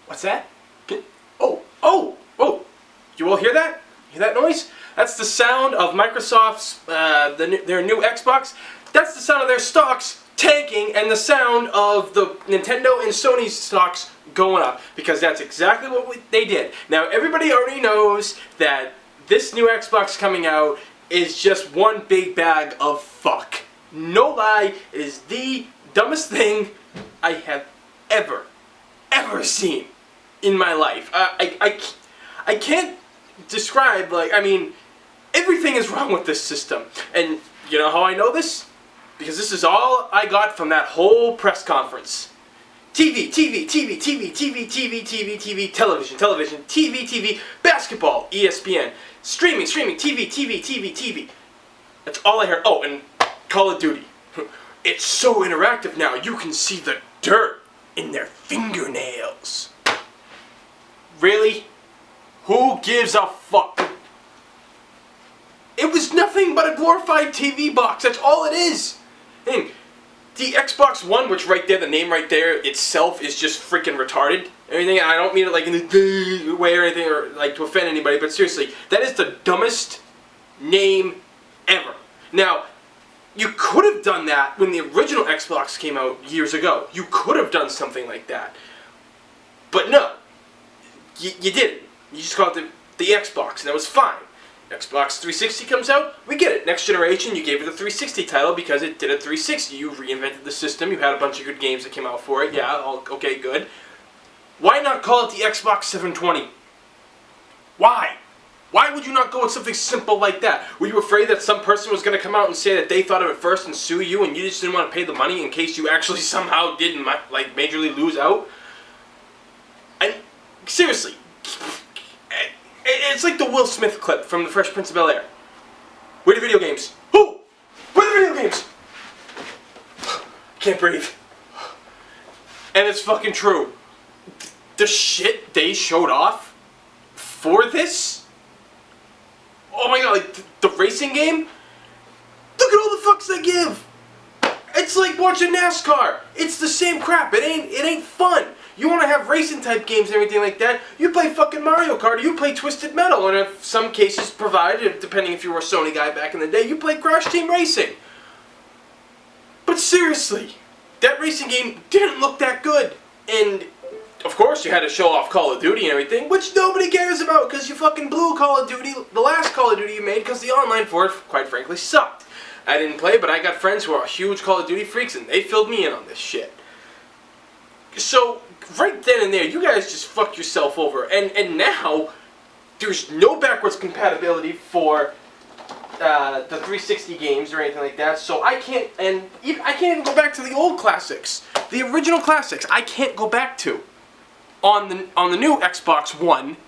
What's that? Oh! You all hear that? Hear that noise? That's the sound of Microsoft's, their new Xbox. That's the sound of their stocks tanking and the sound of the Nintendo and Sony's stocks going up. Because that's exactly what they did. Now, everybody already knows that this new Xbox coming out is just one big bag of fuck. No lie, it is the dumbest thing I have ever seen in my life. I can't describe, like, I mean, everything is wrong with this system. And you know how I know this? Because this is all I got from that whole press conference. TV, television, basketball, ESPN, streaming, TV. That's all I heard. Oh, and Call of Duty. It's so interactive now, you can see the dirt in their fingernails. Really? Who gives a fuck? It was nothing but a glorified TV box, that's all it is. And the Xbox One, which right there, the name right there itself is just freaking retarded. Everything, I don't mean it like in the way or anything, or like to offend anybody, but seriously, that is the dumbest name ever. Now, you could have done that when the original Xbox came out years ago. You could have done something like that. But no, you didn't. You just called it the Xbox, and that was fine. Xbox 360 comes out, we get it. Next generation, you gave it the 360 title because it did a 360. You reinvented the system, you had a bunch of good games that came out for it. Yeah, okay, good. Why not call it the Xbox 720? Why? Why would you not go with something simple like that? Were you afraid that some person was going to come out and say that they thought of it first and sue you, and you just didn't want to pay the money in case you actually somehow didn't, like, majorly lose out? And seriously, it's like the Will Smith clip from The Fresh Prince of Bel-Air. Where are the video games? Who? Where are the video games? Can't breathe. And it's fucking true. The shit they showed off for this? Oh my god, like the racing game? Look at all the fucks they give! It's like watching NASCAR. It's the same crap. It ain't fun. You want to have racing type games and everything like that, you play fucking Mario Kart, or you play Twisted Metal, and in some cases provided, depending if you were a Sony guy back in the day, you play Crash Team Racing. But seriously, that racing game didn't look that good. And of course you had to show off Call of Duty and everything, which nobody cares about because you fucking blew Call of Duty, the last Call of Duty you made, because the online for it, quite frankly, sucked. I didn't play, but I got friends who are huge Call of Duty freaks, and they filled me in on this shit. So, right then and there, you guys just fucked yourself over. And now, there's no backwards compatibility for the 360 games or anything like that. So I can't even go back to the old classics, the original classics. I can't go back to on the new Xbox One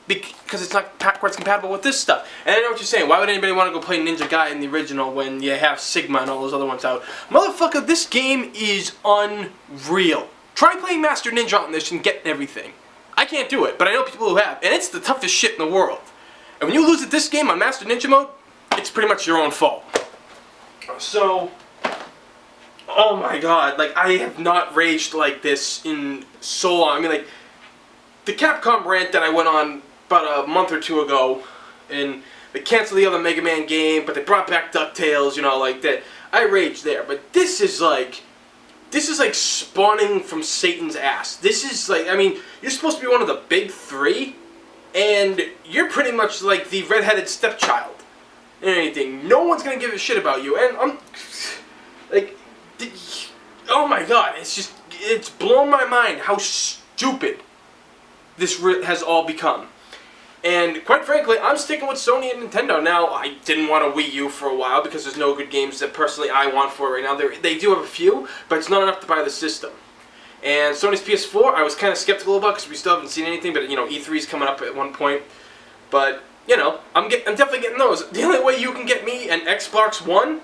because it's not backwards compatible with this stuff. And I know what you're saying. Why would anybody want to go play Ninja Gaiden in the original when you have Sigma and all those other ones out? Motherfucker, this game is unreal. Try playing Master Ninja on this and get everything. I can't do it, but I know people who have, and it's the toughest shit in the world. And when you lose at this game on Master Ninja mode, it's pretty much your own fault. So, oh my god, like, I have not raged like this in so long. I mean, like, the Capcom rant that I went on about a month or two ago, and they canceled the other Mega Man game, but they brought back DuckTales, you know, like that. I raged there, but this is like spawning from Satan's ass. This is like, I mean, you're supposed to be one of the big three, and you're pretty much like the redheaded stepchild and anything. No one's gonna give a shit about you, and I'm like, oh my god, it's blown my mind how stupid this has all become. And quite frankly, I'm sticking with Sony and Nintendo. Now, I didn't want a Wii U for a while because there's no good games that personally I want for it right now. They do have a few, but it's not enough to buy the system. And Sony's PS4, I was kind of skeptical about because we still haven't seen anything, but you know, E3's coming up at one point. But, you know, I'm definitely getting those. The only way you can get me an Xbox One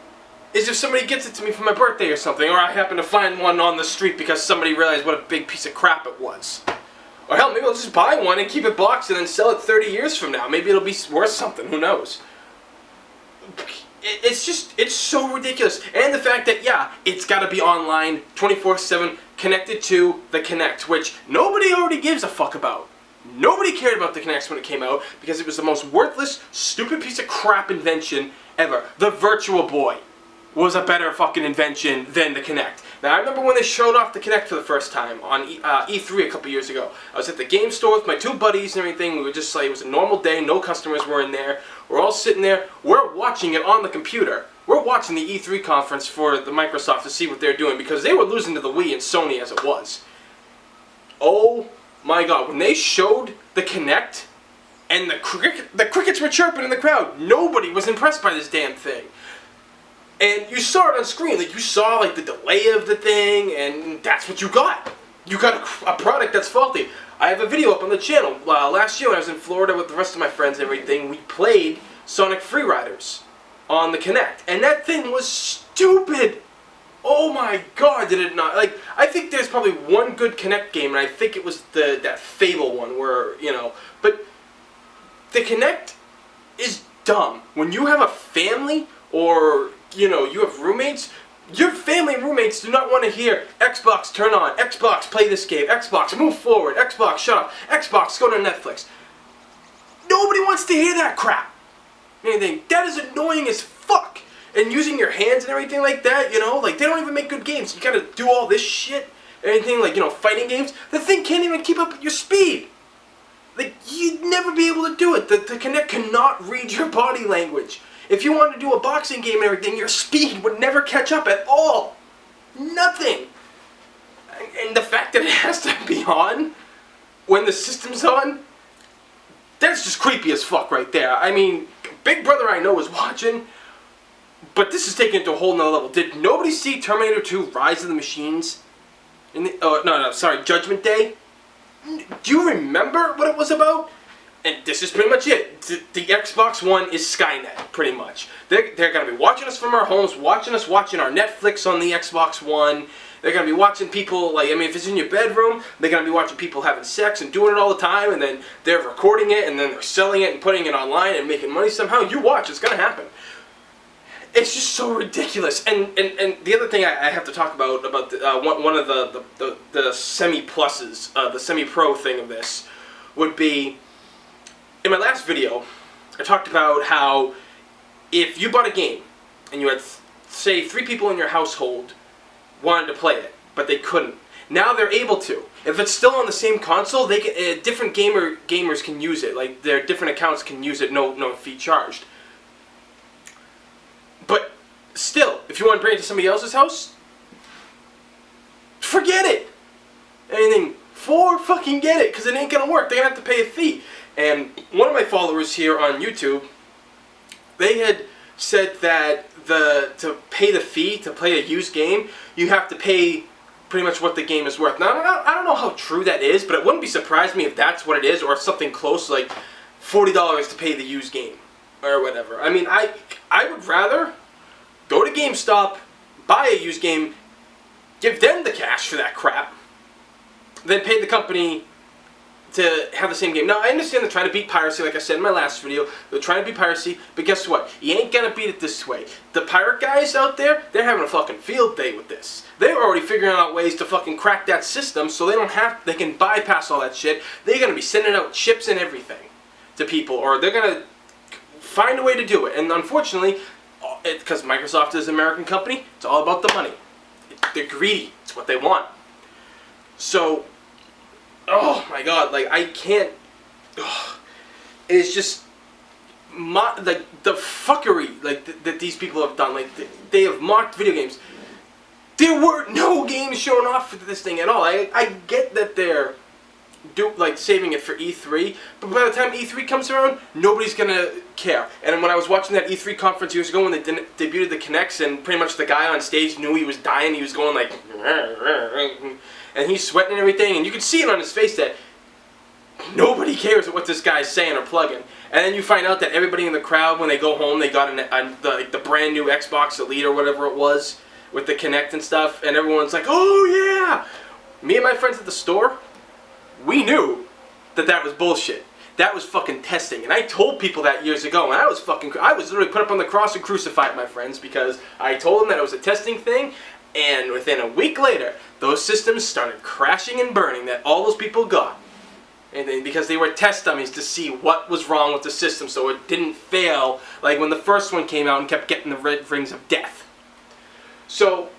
is if somebody gets it to me for my birthday or something, or I happen to find one on the street because somebody realized what a big piece of crap it was. Or hell, maybe I'll just buy one and keep it boxed and then sell it 30 years from now. Maybe it'll be worth something, who knows. it's so ridiculous. And the fact that, yeah, it's got to be online 24/7 connected to the Kinect, which nobody already gives a fuck about. Nobody cared about the Kinect when it came out because it was the most worthless, stupid piece of crap invention ever. The Virtual Boy was a better fucking invention than the Kinect. Now, I remember when they showed off the Kinect for the first time on E3 a couple years ago. I was at the game store with my two buddies and everything. We were just like, it was a normal day, no customers were in there. We're all sitting there, we're watching it on the computer. We're watching the E3 conference for the Microsoft to see what they're doing because they were losing to the Wii and Sony as it was. Oh my god, when they showed the Kinect and the crickets were chirping in the crowd, nobody was impressed by this damn thing. And you saw it on screen, like you saw like the delay of the thing, and that's what you got. You got a product that's faulty. I have a video up on the channel. Last year when I was in Florida with the rest of my friends and everything, we played Sonic Freeriders on the Kinect, and that thing was stupid. Oh my god, did it not? Like, I think there's probably one good Kinect game, and I think it was that Fable one where, you know, but the Kinect is dumb. When you have a family or, you know, you have roommates, your family and roommates do not want to hear Xbox turn on, Xbox play this game, Xbox move forward, Xbox shut up, Xbox go to Netflix. Nobody wants to hear that crap. Anything. That is annoying as fuck. And using your hands and everything like that, you know, like they don't even make good games. You gotta do all this shit. Anything like, you know, fighting games. The thing can't even keep up with your speed. Like, you'd never be able to do it. The Kinect cannot read your body language. If you wanted to do a boxing game and everything, your speed would never catch up at all. Nothing. And the fact that it has to be on when the system's on, that's just creepy as fuck right there. I mean, Big Brother I know is watching, but this is taking it to a whole nother level. Did nobody see Terminator 2 Rise of the Machines? Judgment Day? Do you remember what it was about? And this is pretty much it. The Xbox One is Skynet, pretty much. They're going to be watching us from our homes, watching our Netflix on the Xbox One. They're going to be watching people, like, I mean, if it's in your bedroom, they're going to be watching people having sex and doing it all the time, and then they're recording it, and then they're selling it and putting it online and making money somehow. You watch, it's going to happen. It's just so ridiculous. And the other thing I have to talk about one of the semi-pluses, the semi-pro thing of this, would be, in my last video, I talked about how if you bought a game, and you had, say, 3 people in your household wanted to play it, but they couldn't. Now they're able to. If it's still on the same console, they can, different gamers can use it. Like, their different accounts can use it, no fee charged. But still, if you want to bring it to somebody else's house, forget it. Anything, fucking get it, because it ain't gonna work. They're gonna have to pay a fee. And one of my followers here on YouTube, they had said that to pay the fee to play a used game, you have to pay pretty much what the game is worth. Now, I don't know how true that is, but it wouldn't be surprised me if that's what it is, or something close, like $40 to pay the used game, or whatever. I mean, I would rather go to GameStop, buy a used game, give them the cash for that crap, than pay the company to have the same game. Now, I understand they're trying to beat piracy, like I said in my last video. They're trying to beat piracy, but guess what? You ain't gonna beat it this way. The pirate guys out there, they're having a fucking field day with this. They're already figuring out ways to fucking crack that system so they can bypass all that shit. They're gonna be sending out chips and everything to people, or they're gonna find a way to do it. And unfortunately, because Microsoft is an American company, it's all about the money. They're greedy. It's what they want. So, oh my god, like, I can't, it's just, like, the fuckery, like, that these people have done, like, they have mocked video games. There were no games shown off for this thing at all. I get that they're, saving it for E3, but by the time E3 comes around, nobody's gonna care. And when I was watching that E3 conference years ago when they debuted the Kinects, and pretty much the guy on stage knew he was dying, he was going like, and he's sweating and everything, and you could see it on his face that nobody cares what this guy's saying or plugging. And then you find out that everybody in the crowd, when they go home, they got the brand new Xbox Elite or whatever it was with the Kinect and stuff, and everyone's like, oh yeah! Me and my friends at the store, we knew that was bullshit. that was fucking testing. And I told people that years ago, and I was literally put up on the cross and crucified, my friends, because I told them that it was a testing thing, and within a week later, those systems started crashing and burning that all those people got. And because they were test dummies to see what was wrong with the system so it didn't fail, like when the first one came out and kept getting the red rings of death. So,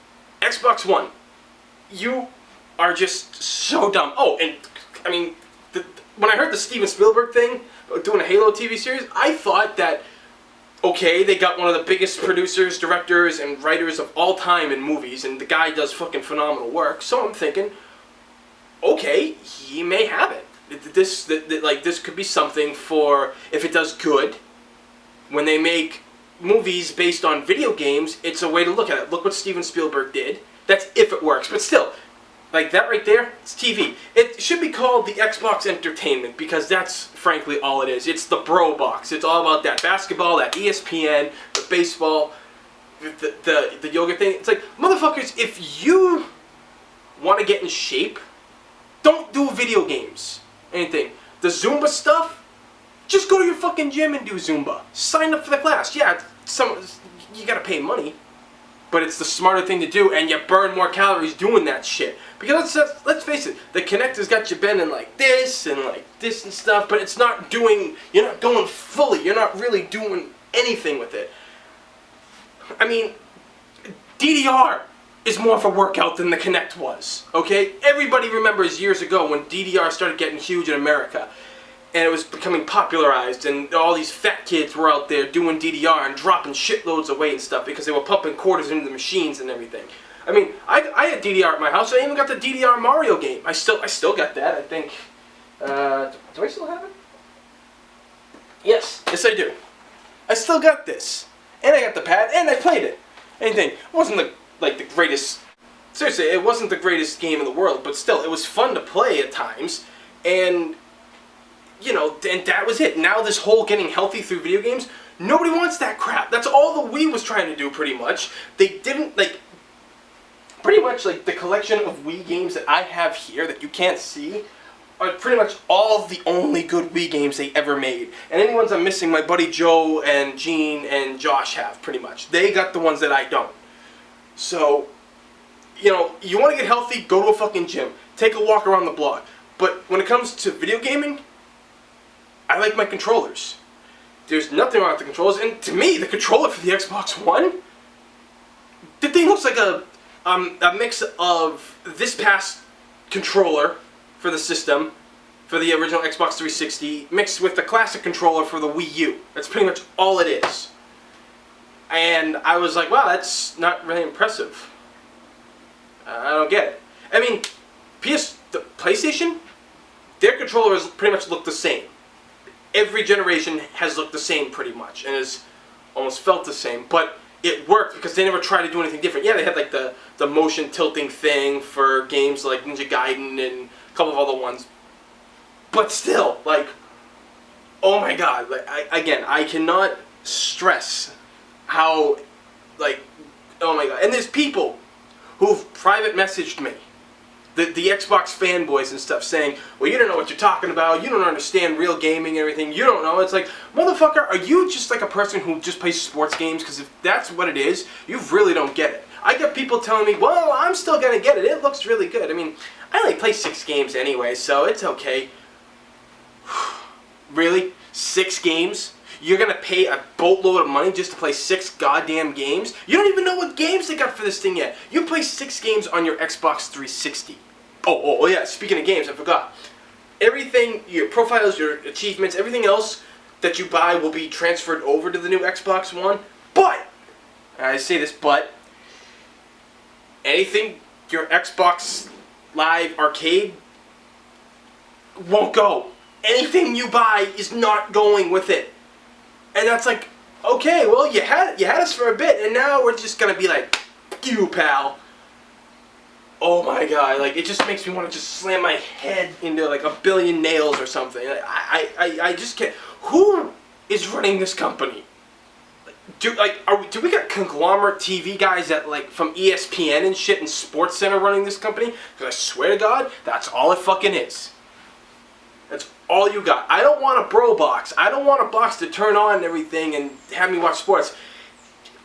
Xbox One, you are just so dumb. Oh, and I mean, when I heard the Steven Spielberg thing, doing a Halo TV series, I thought that, okay, they got one of the biggest producers, directors, and writers of all time in movies, and the guy does fucking phenomenal work, so I'm thinking, okay, he may have it. This could be something for, if it does good, when they make movies based on video games, it's a way to look at it. Look what Steven Spielberg did. That's if it works, but still, like that right there, it's TV. It should be called the Xbox Entertainment, because that's frankly all it is. It's the BroBox. It's all about that basketball, that ESPN, the baseball, the yoga thing. It's like, motherfuckers, if you want to get in shape, don't do video games. Anything. The Zumba stuff, just go to your fucking gym and do Zumba. Sign up for the class. Yeah, you gotta pay money, but it's the smarter thing to do, and you burn more calories doing that shit. Because let's face it, the kinect has got you bending like this and stuff, but it's not doing, you're not going fully, you're not really doing anything with it. I mean, DDR is more of a workout than the Kinect was, okay? Everybody remembers years ago when DDR started getting huge in America, and it was becoming popularized, and all these fat kids were out there doing DDR and dropping shitloads of weight and stuff because they were pumping quarters into the machines and everything. I mean, I had DDR at my house. I even got the DDR Mario game. I still got that, I think. Do I still have it? Yes I do. I still got this. And I got the pad, and I played it. Anything. It wasn't the greatest, seriously, it wasn't the greatest game in the world, but still, it was fun to play at times, and, you know, and that was it. Now this whole getting healthy through video games, nobody wants that crap. That's all the Wii was trying to do, pretty much. They didn't, pretty much, the collection of Wii games that I have here that you can't see are pretty much all of the only good Wii games they ever made. And any ones I'm missing, my buddy Joe and Gene and Josh have, pretty much. They got the ones that I don't. So, you know, you want to get healthy, go to a fucking gym. Take a walk around the block. But when it comes to video gaming, I like my controllers. There's nothing wrong with the controllers. And to me, the controller for the Xbox One, the thing looks like a mix of this past controller for the system, for the original Xbox 360, mixed with the classic controller for the Wii U. That's pretty much all it is. And I was like, wow, that's not really impressive. I don't get it. I mean, the PlayStation, their controllers pretty much look the same. Every generation has looked the same pretty much, and has almost felt the same, but it worked because they never tried to do anything different. Yeah, they had the motion tilting thing for games like Ninja Gaiden and a couple of other ones. But still, oh my god, I cannot stress how, oh my god. And there's people who've private messaged me, the Xbox fanboys and stuff, saying, well, you don't know what you're talking about, you don't understand real gaming and everything, you don't know. It's like, motherfucker, are you just like a person who just plays sports games? Because if that's what it is, you really don't get it. I get people telling me, well, I'm still gonna get it, it looks really good. I mean, I only play 6 games anyway, so it's okay. Really? 6 games? You're gonna pay a boatload of money just to play 6 goddamn games? You don't even know what games they got for this thing yet. You play 6 games on your Xbox 360. Oh yeah, speaking of games, I forgot. Everything, your profiles, your achievements, everything else that you buy will be transferred over to the new Xbox One. But, I say this, but, anything your Xbox Live Arcade won't go. Anything you buy is not going with it. And that's like, okay, well, you had us for a bit, and now we're just gonna be like, you pal. Oh my god, it just makes me want to just slam my head into a billion nails or something. I just can't. Who is running this company? Do we got conglomerate TV guys that from ESPN and shit and Sports Center running this company? Because I swear to God, that's all it fucking is. That's all you got. I don't want a BroBox. I don't want a box to turn on and everything and have me watch sports.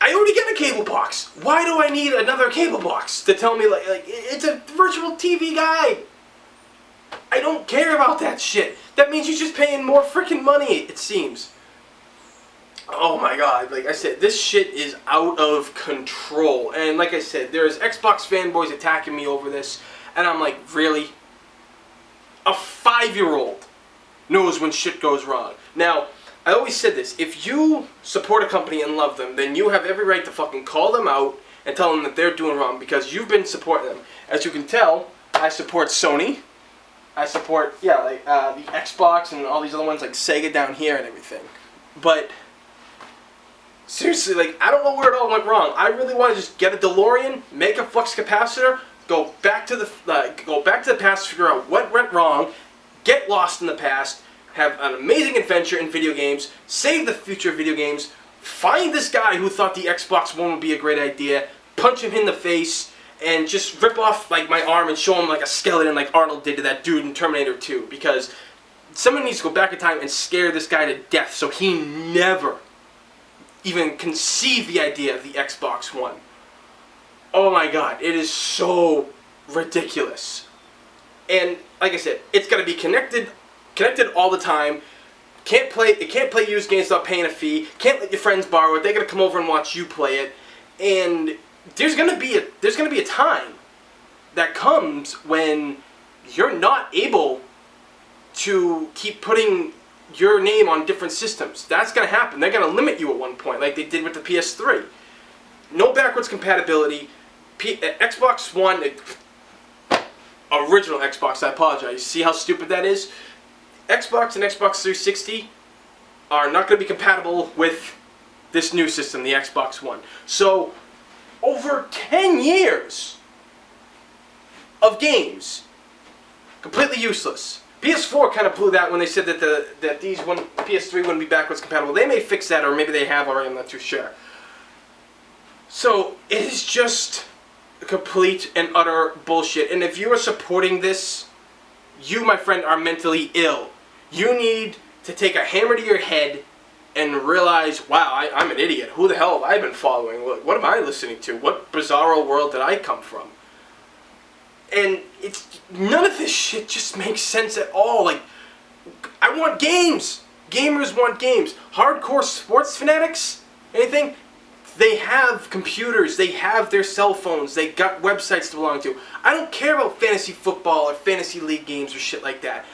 I already get a cable box. Why do I need another cable box to tell me, like it's a virtual TV guide? I don't care about that shit. That means you're just paying more freaking money, it seems. Oh my god, like I said, this shit is out of control. And like I said, there's Xbox fanboys attacking me over this, and I'm like, really? A 5-year-old knows when shit goes wrong. Now, I always said this, if you support a company and love them, then you have every right to fucking call them out and tell them that they're doing wrong, because you've been supporting them. As you can tell, I support Sony. I support, the Xbox and all these other ones like Sega down here and everything. But seriously, like, I don't know where it all went wrong. I really want to just get a DeLorean, make a flux capacitor, go back to the past, figure out what went wrong, get lost in the past, have an amazing adventure in video games, save the future of video games, find this guy who thought the Xbox One would be a great idea, punch him in the face, and just rip off like my arm and show him like a skeleton like Arnold did to that dude in Terminator 2, because someone needs to go back in time and scare this guy to death so he never even conceived the idea of the Xbox One. Oh my god, it is so ridiculous. And like I said, it's got to be connected all the time. It can't play used games without paying a fee. Can't let your friends borrow it. They got to come over and watch you play it. And there's gonna be a time that comes when you're not able to keep putting your name on different systems. That's gonna happen. They're gonna limit you at one point, like they did with the PS3. No backwards compatibility. Xbox One, original Xbox. I apologize. See how stupid that is? Xbox and Xbox 360 are not going to be compatible with this new system, the Xbox One. So, over 10 years of games, completely useless. PS4 kind of blew that when they said that PS3 wouldn't be backwards compatible. They may fix that, or maybe they have already, I'm not too sure. So, it is just complete and utter bullshit. And if you are supporting this, you, my friend, are mentally ill. You need to take a hammer to your head and realize, wow, I'm an idiot. Who the hell have I been following? What am I listening to? What bizarro world did I come from? And it's none of this shit just makes sense at all. Like, I want games. Gamers want games. Hardcore sports fanatics, anything? They have computers, they have their cell phones, they got websites to belong to. I don't care about fantasy football or fantasy league games or shit like that.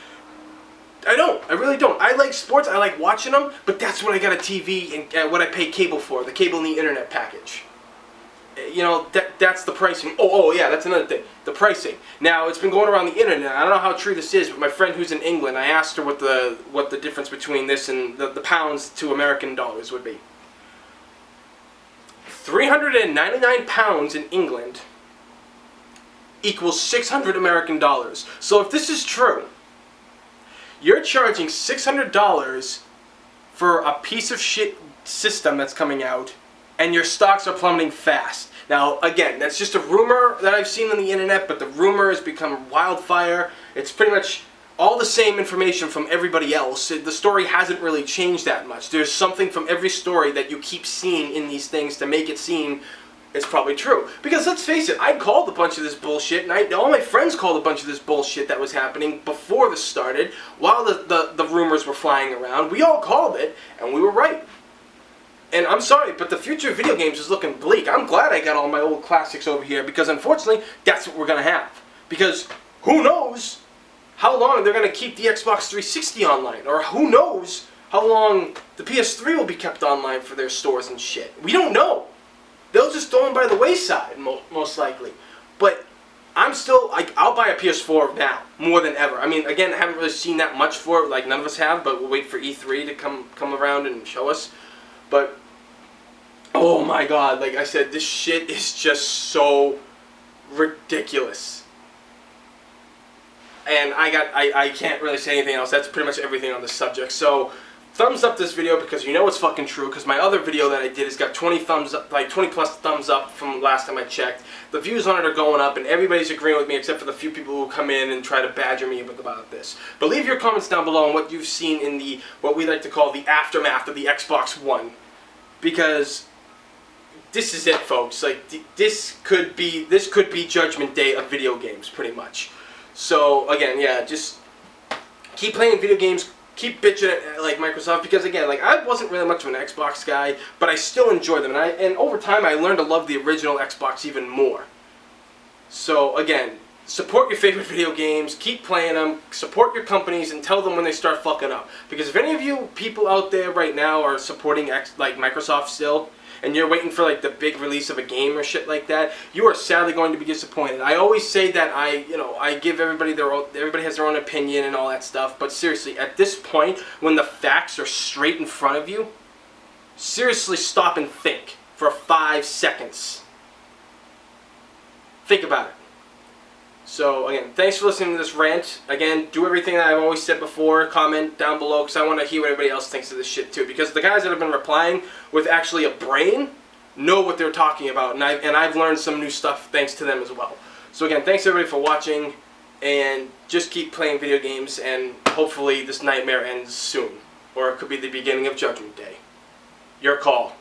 I don't. I really don't. I like sports, I like watching them, but that's what I got a TV and what I pay cable for, the cable and the internet package. You know, that's the pricing. Oh yeah, that's another thing. The pricing. Now, it's been going around the internet. I don't know how true this is, but my friend who's in England, I asked her what the difference between this and the pounds to American dollars would be. 399 pounds in England equals 600 American dollars. So if this is true, you're charging $600 for a piece of shit system that's coming out, and your stocks are plummeting fast. Now, again, that's just a rumor that I've seen on the internet, but the rumor has become wildfire. It's pretty much all the same information from everybody else. The story hasn't really changed that much. There's something from every story that you keep seeing in these things to make it seem it's probably true. Because let's face it, I called a bunch of this bullshit, and all my friends called a bunch of this bullshit that was happening before this started, while the rumors were flying around. We all called it, and we were right. And I'm sorry, but the future of video games is looking bleak. I'm glad I got all my old classics over here, because unfortunately, that's what we're going to have. Because who knows how long they're going to keep the Xbox 360 online, or who knows how long the PS3 will be kept online for their stores and shit. We don't know. They'll just throw them by the wayside, most likely. But I'm still, I'll buy a PS4 now, more than ever. I mean, again, I haven't really seen that much for it, like none of us have, but we'll wait for E3 to come around and show us. But, oh my god, like I said, this shit is just so ridiculous. And I can't really say anything else. That's pretty much everything on the subject. So, thumbs up this video because you know it's fucking true, because my other video that I did has got 20 thumbs up, like 20 plus thumbs up from last time I checked. The views on it are going up and everybody's agreeing with me except for the few people who come in and try to badger me about this. But leave your comments down below on what you've seen in the, what we like to call the aftermath of the Xbox One. Because this is it, folks. Like, this could be Judgment Day of video games, pretty much. So, again, yeah, just keep playing video games, keep bitching at, like, Microsoft, because, again, like, I wasn't really much of an Xbox guy, but I still enjoy them, and over time, I learned to love the original Xbox even more. So, again, support your favorite video games, keep playing them, support your companies, and tell them when they start fucking up. Because if any of you people out there right now are supporting, like, Microsoft still, and you're waiting for like the big release of a game or shit like that, you are sadly going to be disappointed. I always say that I give everybody everybody has their own opinion and all that stuff, but seriously, at this point, when the facts are straight in front of you, seriously stop and think for 5 seconds. Think about it. So, again, thanks for listening to this rant. Again, do everything that I've always said before. Comment down below, because I want to hear what everybody else thinks of this shit, too. Because the guys that have been replying with actually a brain know what they're talking about. And I've learned some new stuff thanks to them as well. So, again, thanks everybody for watching. And just keep playing video games. And hopefully this nightmare ends soon. Or it could be the beginning of Judgment Day. Your call.